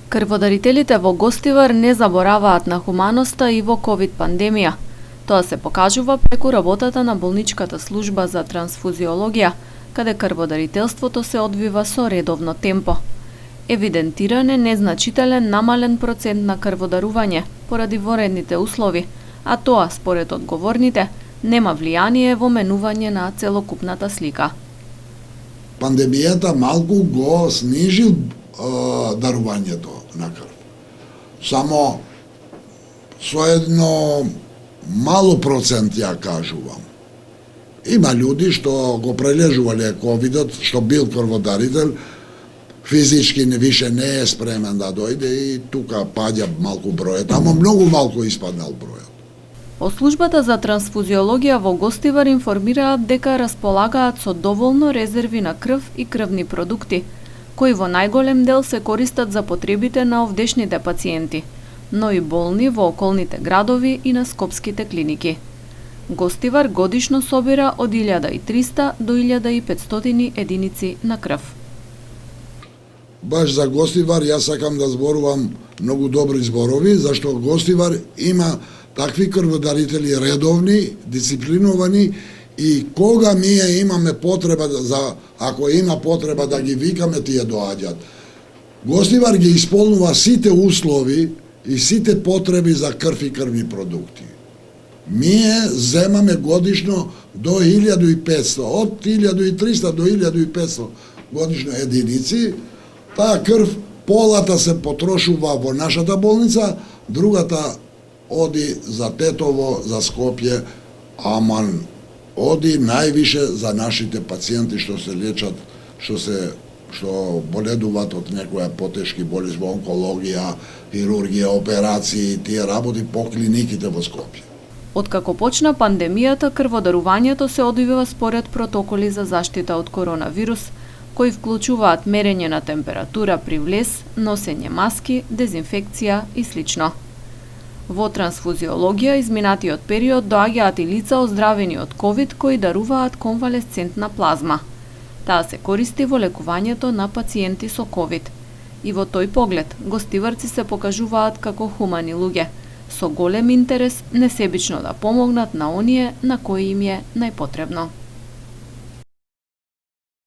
Крводарителите во Гостивар не забораваат на хуманоста и во ковид пандемија. Тоа се покажува преку работата на болничката служба за трансфузиологија, каде крводарителството се одвива со редовно темпо. Евидентиран е незначителен намален процент на крводарување поради воредните услови, а тоа, според одговорните, нема влијание во менување на целокупната слика. Пандемијата малку го снижил дарувањето на крв. Само со едно мало процент ја кажувам. Има луѓе што го прележувале ковидот, што бил крводарител, физички више не е спремен да дојде и тука паѓа малку бројот, ама многу малку испаднал бројот. Од службата за трансфузиологија во Гостивар информираат дека располагаат со доволно резерви на крв и крвни продукти, кои во најголем дел се користат за потребите на овдешните пациенти, но и болни во околните градови и на скопските клиники. Гостивар годишно собира од 1300 до 1500 единици на крв. Баш за Гостивар јас сакам да зборувам многу добри зборови, зашто Гостивар има такви крводарители редовни, дисциплиновани и кога ние имаме потреба ако има потреба да ги викаме, тие доаѓаат. Гостивар ги исполнува сите услови и сите потреби за крв и крвни продукти. Ние земаме годишно до 1500, од 1300 до 1500 годишно единици. Таа крв, полата се потрошува во нашата болница, другата оди за Тетово, за Скопје, ама оди највише за нашите пациенти што се лечат, што боледуваат од некоја потешки болест во онкологија, хирургија, операции, тие работи по клиниките во Скопје. Откако почна пандемијата, крводарувањето се одвива според протоколи за заштита од коронавирус, кои вклучуваат мерење на температура при влез, носење маски, дезинфекција и слично. Во трансфузиологија изминатиот период доаѓаат и лица оздравени од ковид кои даруваат конвалесцентна плазма. Таа се користи во лекувањето на пациенти со ковид. И во тој поглед, гостиварци се покажуваат како хумани луѓе, со голем интерес несебично да помогнат на оние на кои им е најпотребно.